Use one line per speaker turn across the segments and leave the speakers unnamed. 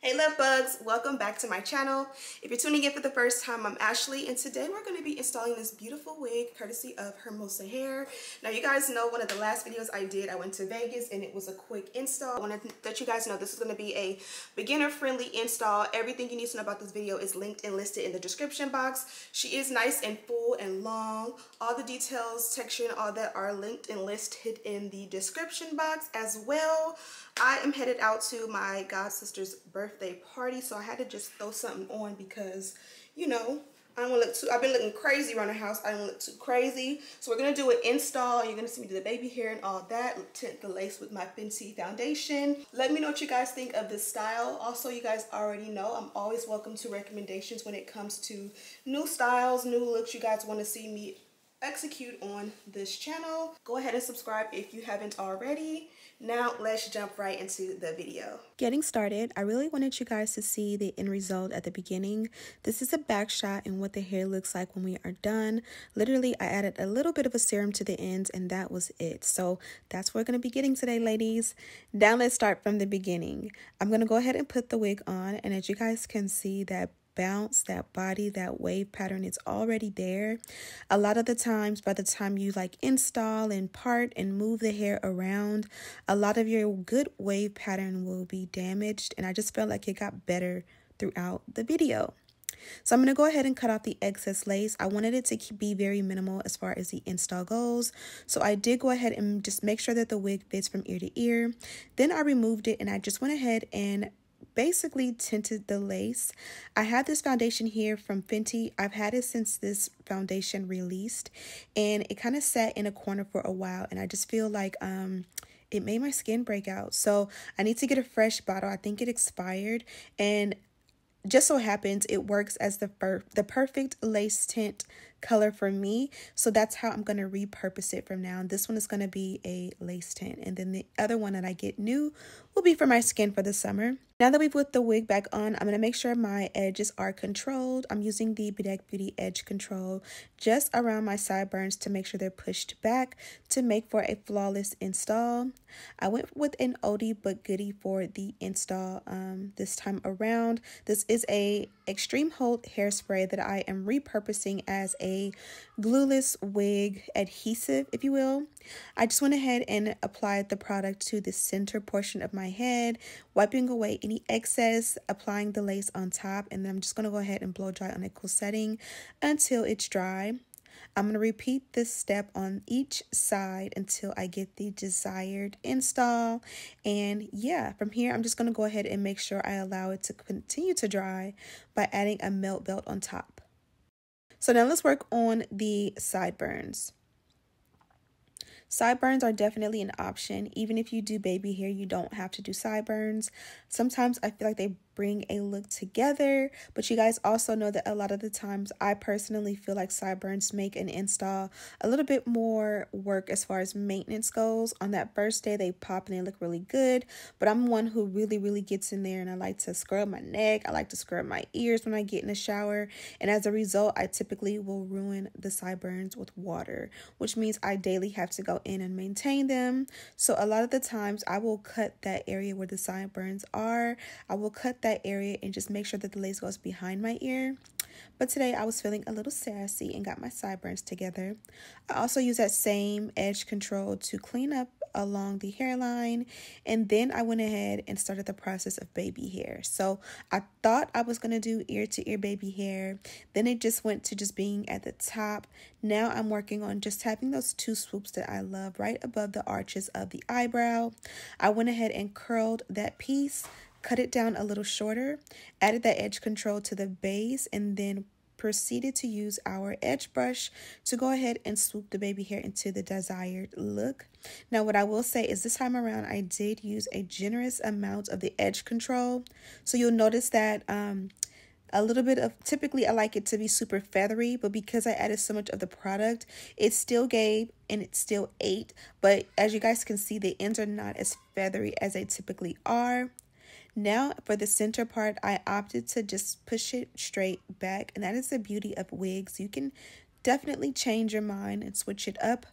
Hey love bugs, welcome back to my channel. If you're tuning in for the first time, I'm Ashley, and today we're going to be installing this beautiful wig courtesy of Hermosa hair. Now you guys know one of the last videos I did, I went to Vegas and it was a quick install. I want to let you guys know this is going to be a beginner friendly install. Everything you need to know about this video is linked and listed in the description box. She is nice and full and long. All the details, texture, and all that are linked and listed in the description box as well. I am headed out to my god sister's birthday party, so I had to just throw something on because, you know, I don't want to look too, I've been looking crazy around the house. I don't look too crazy. So we're going to do an install. You're going to see me do the baby hair and all that. Tint the lace with my Fenty foundation. Let me know what you guys think of this style. Also, you guys already know I'm always welcome to recommendations when it comes to new styles, new looks you guys want to see me execute on this channel. Go ahead and subscribe if you haven't already. Now let's jump right into the video. Getting started, I really wanted you guys to see the end result at the beginning. This is a back shot and what the hair looks like when we are done. Literally, I added a little bit of a serum to the ends and that was it. So that's what we're going to be getting today, ladies. Now let's start from the beginning. I'm going to go ahead and put the wig on, and as you guys can see, that bounce, that body, that wave pattern, it's already there. A lot of the times, by the time you install and part and move the hair around, a lot of your good wave pattern will be damaged, and I just felt like it got better throughout the video. So I'm going to go ahead and cut off the excess lace. I wanted it to be very minimal as far as the install goes. So I did go ahead and just make sure that the wig fits from ear to ear. Then I removed it and I just went ahead and basically tinted the lace. I had this foundation here from Fenty. I've had it since this foundation released, and it kind of sat in a corner for a while, and I just feel like it made my skin break out. So I need to get a fresh bottle. I think it expired, and just so happens it works as the perfect lace tint color for me. So that's how I'm going to repurpose it from now. This one is going to be a lace tint, and then the other one that I get new will be for my skin for the summer. Now that we've put the wig back on, I'm going to make sure my edges are controlled. I'm using the Bedeck Beauty Edge Control just around my sideburns to make sure they're pushed back to make for a flawless install. I went with an oldie but goodie for the install this time around. This is a Extreme Hold hairspray that I am repurposing as a glueless wig adhesive, if you will. I just went ahead and applied the product to the center portion of my head, wiping away any excess, applying the lace on top, and then I'm just going to go ahead and blow dry on a cool setting until it's dry. I'm going to repeat this step on each side until I get the desired install. And yeah, from here, I'm just going to go ahead and make sure I allow it to continue to dry by adding a melt belt on top. So now let's work on the sideburns. Sideburns are definitely an option. Even if you do baby hair, you don't have to do sideburns. Sometimes I feel like they bring a look together, but you guys also know that a lot of the times I personally feel like sideburns make an install a little bit more work as far as maintenance goes. On that first day, they pop and they look really good, but I'm one who really gets in there, and I like to scrub my neck. I like to scrub my ears when I get in the shower, and as a result, I typically will ruin the sideburns with water, which means I daily have to go in and maintain them. So a lot of the times I will cut that area where the sideburns are. I will cut that area and just make sure that the lace goes behind my ear. But today I was feeling a little sassy and got my sideburns together. I also use that same edge control to clean up along the hairline, and then I went ahead and started the process of baby hair. So I thought I was going to do ear to ear baby hair, then it just went to just being at the top. Now I'm working on just having those two swoops that I love right above the arches of the eyebrow. I went ahead and curled that piece, cut it down a little shorter, added that edge control to the base, and then proceeded to use our edge brush to go ahead and swoop the baby hair into the desired look. Now, what I will say is this time around, I did use a generous amount of the edge control. So you'll notice that a little bit of, typically I like it to be super feathery, but because I added so much of the product, it still gave and it still ate. But as you guys can see, the ends are not as feathery as they typically are. Now for the center part, I opted to just push it straight back, and that is the beauty of wigs. You can definitely change your mind and switch it up.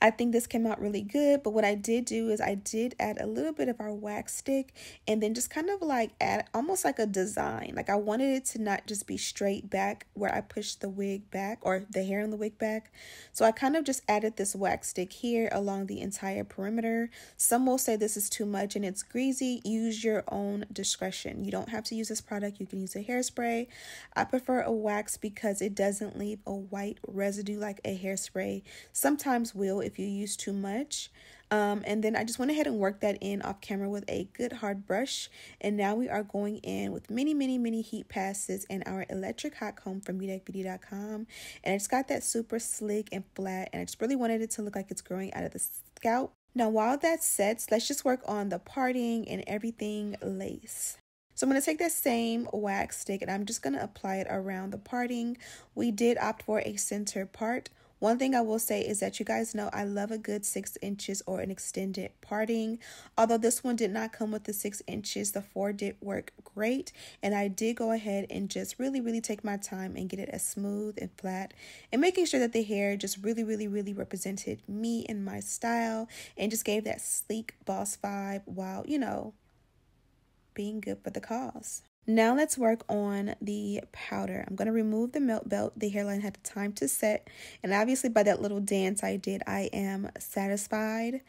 I think this came out really good, but what I did do is I did add a little bit of our wax stick and then just kind of like add almost like a design. Like I wanted it to not just be straight back where I pushed the wig back or the hair in the wig back. So I kind of just added this wax stick here along the entire perimeter. Some will say this is too much and it's greasy. Use your own discretion. You don't have to use this product. You can use a hairspray. I prefer a wax because it doesn't leave a white residue like a hairspray sometimes will if you use too much. And then I just went ahead and worked that in off camera with a good hard brush. And now we are going in with many heat passes and our electric hot comb from bedeck.com. And it's got that super slick and flat, and I just really wanted it to look like it's growing out of the scalp. Now while that sets, let's just work on the parting and everything lace. So I'm going to take that same wax stick and I'm just going to apply it around the parting. We did opt for a center part. One thing I will say is that you guys know I love a good 6 inches or an extended parting. Although this one did not come with the 6 inches, the 4 did work great. And I did go ahead and just really take my time and get it as smooth and flat. And making sure that the hair just really represented me and my style. And just gave that sleek boss vibe while, you know, being good for the cause. Now let's work on the powder. I'm going to remove the melt belt. The hairline had time to set. And obviously by that little dance I did, I am satisfied.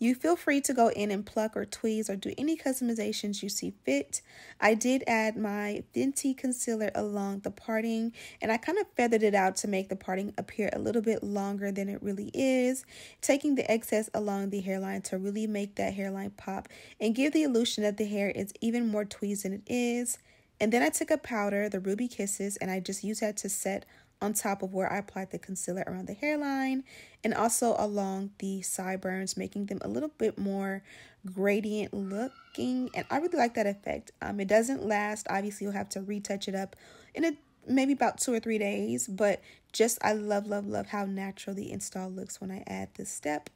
You feel free to go in and pluck or tweeze or do any customizations you see fit. I did add my Fenty concealer along the parting, and I kind of feathered it out to make the parting appear a little bit longer than it really is, taking the excess along the hairline to really make that hairline pop and give the illusion that the hair is even more tweezed than it is. And then I took a powder, the Ruby Kisses, and I just used that to set on top of where I applied the concealer around the hairline and also along the sideburns, making them a little bit more gradient looking. And I really like that effect. It doesn't last. Obviously, you'll have to retouch it up in maybe about 2 or 3 days, but just I love how natural the install looks when I add this step.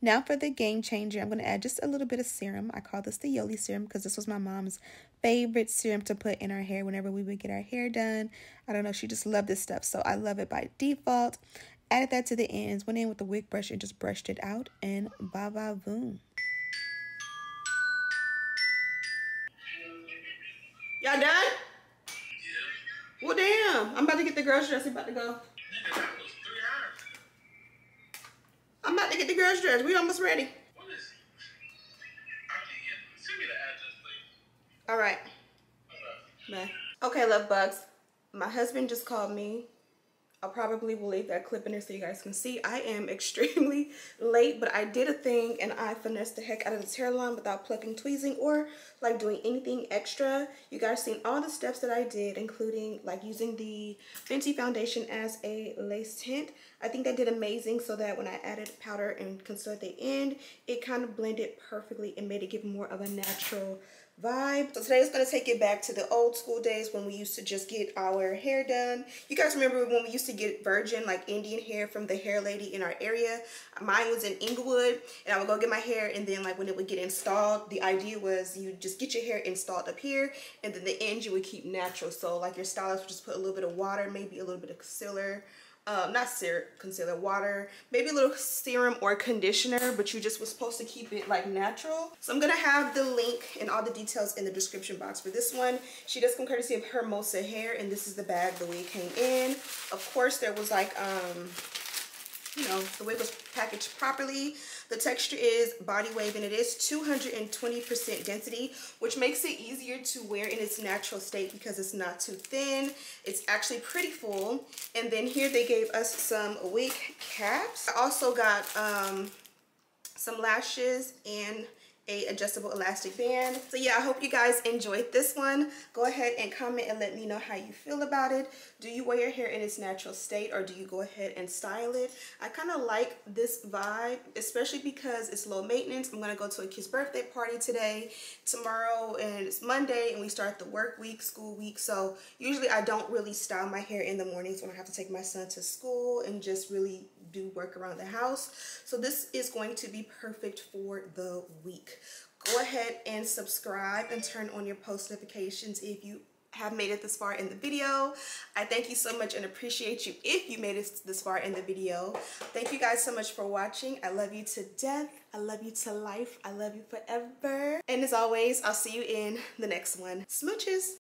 Now for the game changer, I'm going to add just a little bit of serum. I call this the Yoli serum because this was my mom's favorite serum to put in our hair whenever we would get our hair done. I don't know, she just loved this stuff, so I love it by default. Added that to the ends, went in with the wig brush and just brushed it out, and ba-ba-boom. Y'all done? Yeah. Well, damn. I'm about to get the girls dressed. About to go. I'm about to get the girls dressed. We almost ready. What is it? Send me the address, please. All right. Bye. Okay, love bugs. My husband just called me. I probably will leave that clip in there so you guys can see. I am extremely late, but I did a thing and I finessed the heck out of this hairline without plucking, tweezing, or like doing anything extra. You guys seen all the steps that I did, including like using the Fenty foundation as a lace tint. I think that did amazing, so that when I added powder and concealer at the end, it kind of blended perfectly and made it give more of a natural vibe. So today is going to take it back to the old school days when we used to just get our hair done. You guys remember when we used to get virgin, like Indian hair from the hair lady in our area? Mine was in Inglewood, and I would go get my hair, and then like when it would get installed, the idea was you just get your hair installed up here, and then the ends you would keep natural. So like your stylist would just put a little bit of water, maybe a little bit of concealer, not concealer, water, maybe a little serum or conditioner, but you just was supposed to keep it like natural. So I'm gonna have the link and all the details in the description box for this one. She does come courtesy of Hermosa hair, and this is the bag the wig came in. Of course, there was like you know, the wig was packaged properly. The texture is body wave, and it is 220% density, which makes it easier to wear in its natural state because it's not too thin. It's actually pretty full. And then here they gave us some wig caps. I also got some lashes and a adjustable elastic band. So yeah, I hope you guys enjoyed this one. Go ahead and comment and let me know how you feel about it. Do you wear your hair in its natural state, or do you go ahead and style it? I kind of like this vibe, especially because it's low maintenance. I'm gonna go to a kid's birthday party today, tomorrow, and it's Monday, and we start the work week, school week. So usually I don't really style my hair in the mornings when I have to take my son to school and just really do work around the house. So this is going to be perfect for the week. Go ahead and subscribe and turn on your post notifications if you have made it this far in the video. I thank you so much and appreciate you if you made it this far in the video. Thank you guys so much for watching. I love you to death. I love you to life. I love you forever. And as always, I'll see you in the next one. Smooches.